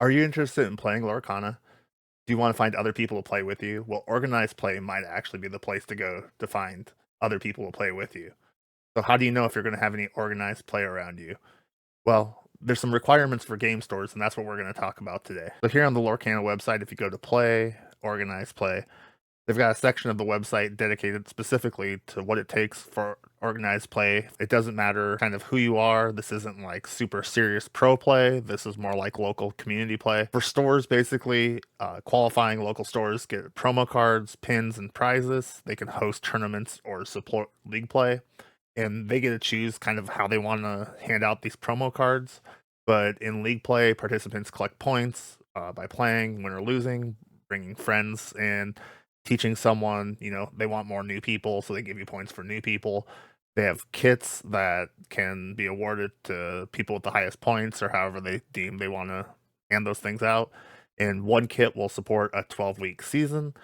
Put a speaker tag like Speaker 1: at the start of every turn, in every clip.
Speaker 1: Are you interested in playing Lorcana? Do you wanna find other people to play with you? Well, organized play might actually be the place to go to find other people to play with you. So how do you know if you're gonna have any organized play around you? Well, there's some requirements for game stores, and that's what we're gonna talk about today. So here on the Lorcana website, if you go to play, organized play, they've got a section of the website dedicated specifically to what it takes for organized play. It doesn't matter kind of who you are. This isn't like super serious pro play. This is more like local community play. For stores, basically, qualifying local stores get promo cards, pins, and prizes. They can host tournaments or support league play, and they get to choose kind of how they want to hand out these promo cards. But in league play, participants collect points by playing, win or losing, bringing friends in, teaching someone. They want more new people, so they give you points for new people. They have kits that can be awarded to people with the highest points, or however they deem they want to hand those things out. And one kit will support a 12-week season.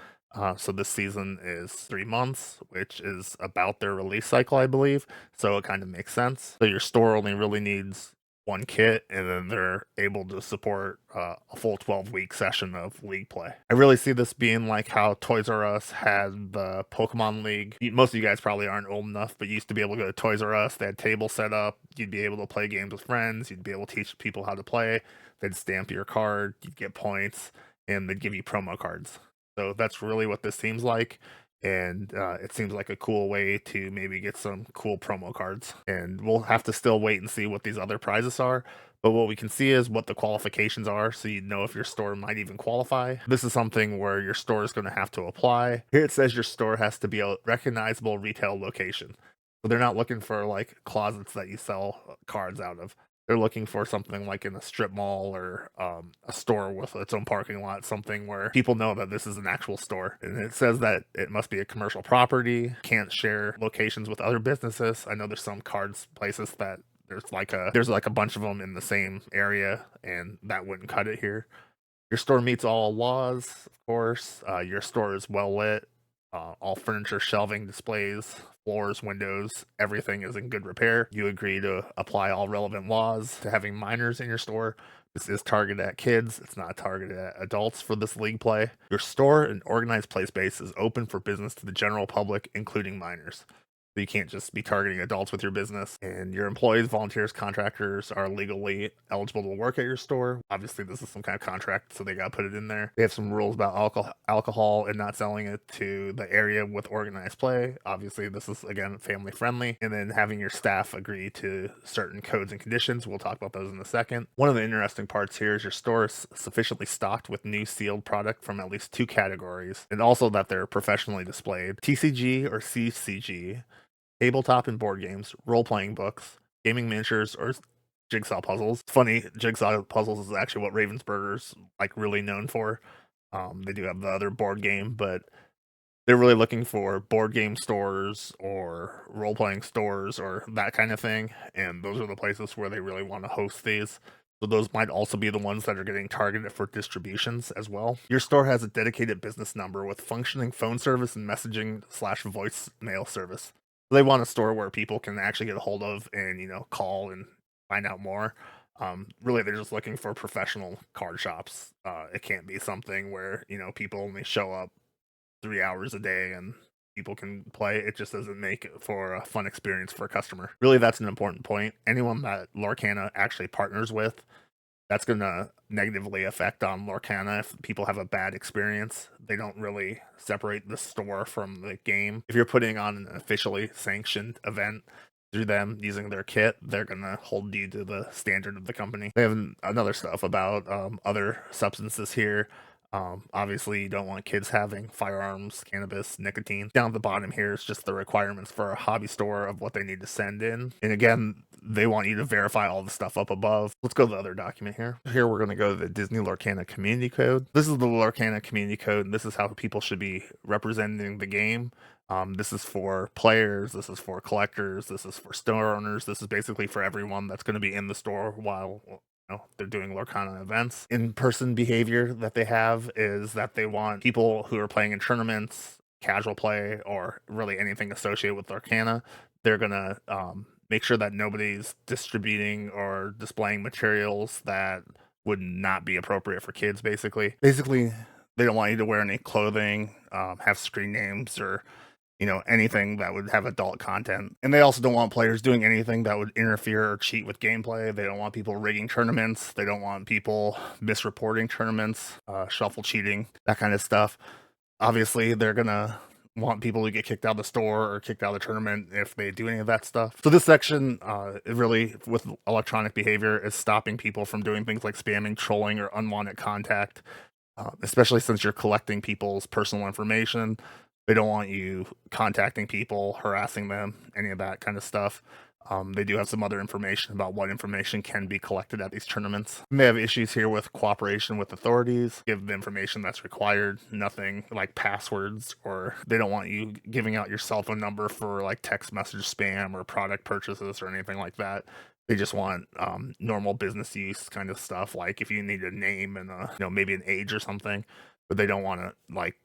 Speaker 1: So this season is 3 months, which is about their release cycle, I believe. So it kind of makes sense. So your store only really needs one kit, and then they're able to support a full 12-week session of league play. I really see this being like how Toys R Us had the Pokemon League. Most of you guys probably aren't old enough, but you used to be able to go to Toys R Us. They had tables set up. You'd be able to play games with friends. You'd be able to teach people how to play. They'd stamp your card. You'd get points, and they'd give you promo cards. So that's really what this seems like. And it seems like a cool way to maybe get some cool promo cards. And we'll have to still wait and see what these other prizes are. But what we can see is what the qualifications are, so you know if your store might even qualify. This is something where your store is going to have to apply. Here it says your store has to be a recognizable retail location. So they're not looking for like closets that you sell cards out of. They're looking for something like in a strip mall, or a store with its own parking lot, something where people know that this is an actual store. And it says that it must be a commercial property, can't share locations with other businesses. I know there's some cards places that there's like a bunch of them in the same area, and that wouldn't cut it here. Your store meets all laws, of course. Your store is well lit. All furniture, shelving, displays, floors, windows, everything is in good repair. You agree to apply all relevant laws to having minors in your store. This is targeted at kids. It's not targeted at adults for this league play. Your store and organized play space is open for business to the general public, including minors. So you can't just be targeting adults with your business. And your employees, volunteers, contractors are legally eligible to work at your store. Obviously, this is some kind of contract, so they got to put it in there. They have some rules about alcohol and not selling it to the area with organized play. Obviously, this is again family friendly. And then having your staff agree to certain codes and conditions. We'll talk about those in a second. One of the interesting parts here is your store is sufficiently stocked with new sealed product from at least two categories, and also that they're professionally displayed. TCG or CCG, tabletop and board games, role playing books, gaming miniatures, or jigsaw puzzles. Funny, jigsaw puzzles is actually what Ravensburger's like really known for. They do have the other board game, but they're really looking for board game stores or role playing stores or that kind of thing. And those are the places where they really want to host these. So those might also be the ones that are getting targeted for distributions as well. Your store has a dedicated business number with functioning phone service and messaging/slash voicemail service. So they want a store where people can actually get a hold of and call and find out more. Really, they're just looking for professional card shops. It can't be something where people only show up 3 hours a day and people can play. It just doesn't make it for a fun experience for a customer. Really, that's an important point. Anyone that Lorcana actually partners with, that's going to negatively affect on Lorcana if people have a bad experience. They don't really separate the store from the game. If you're putting on an officially sanctioned event through them using their kit, they're going to hold you to the standard of the company. They have another stuff about other substances here. Obviously, you don't want kids having firearms, cannabis, nicotine. Down at the bottom here is just the requirements for a hobby store of what they need to send in. And again, they want you to verify all the stuff up above. Let's go to the other document here. Here we're going to go to the Disney Lorcana Community Code. This is the Lorcana Community Code, and this is how people should be representing the game. This is for players, this is for collectors, this is for store owners, this is basically for everyone that's going to be in the store while they're doing Lorcana events. In-person behavior that they have is that they want people who are playing in tournaments, casual play, or really anything associated with Lorcana. They're gonna make sure that nobody's distributing or displaying materials that would not be appropriate for kids, basically they don't want you to wear any clothing, have screen names, or anything that would have adult content. And they also don't want players doing anything that would interfere or cheat with gameplay. They don't want people rigging tournaments. They don't want people misreporting tournaments, shuffle cheating, that kind of stuff. Obviously, they're gonna want people to get kicked out of the store or kicked out of the tournament if they do any of that stuff. So this section, it really, with electronic behavior, is stopping people from doing things like spamming, trolling, or unwanted contact, especially since you're collecting people's personal information. They don't want you contacting people, harassing them, any of that kind of stuff. They do have some other information about what information can be collected at these tournaments. And they have issues here with cooperation with authorities, give the information that's required, nothing like passwords, or they don't want you giving out your cell phone number for like text message spam or product purchases or anything like that. They just want normal business use kind of stuff, like if you need a name and maybe an age or something, but they don't want to like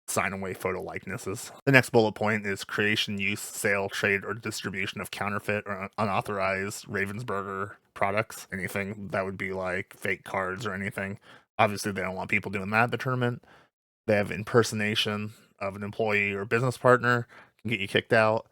Speaker 1: sign away photo likenesses. The next bullet point is creation, use, sale, trade, or distribution of counterfeit or unauthorized Ravensburger products. Anything that would be like fake cards or anything. Obviously, they don't want people doing that at the tournament. They have impersonation of an employee or business partner, can get you kicked out.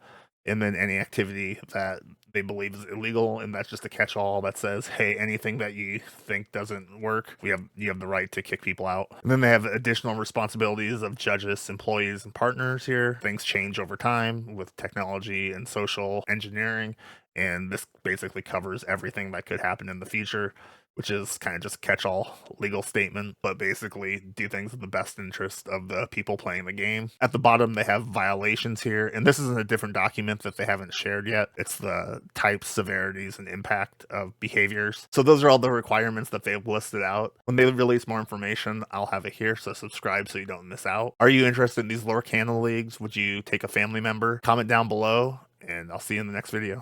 Speaker 1: And then any activity that they believe is illegal, and that's just a catch-all that says, hey, anything that you think doesn't work, you have the right to kick people out. And then they have additional responsibilities of judges, employees, and partners here. Things change over time with technology and social engineering, and this basically covers everything that could happen in the future, which is kind of just a catch-all legal statement, but basically do things in the best interest of the people playing the game. At the bottom, they have violations here, and this is in a different document that they haven't shared yet. It's the types, severities, and impact of behaviors. So those are all the requirements that they've listed out. When they release more information, I'll have it here, so subscribe so you don't miss out. Are you interested in these Lorcana leagues? Would you take a family member? Comment down below, and I'll see you in the next video.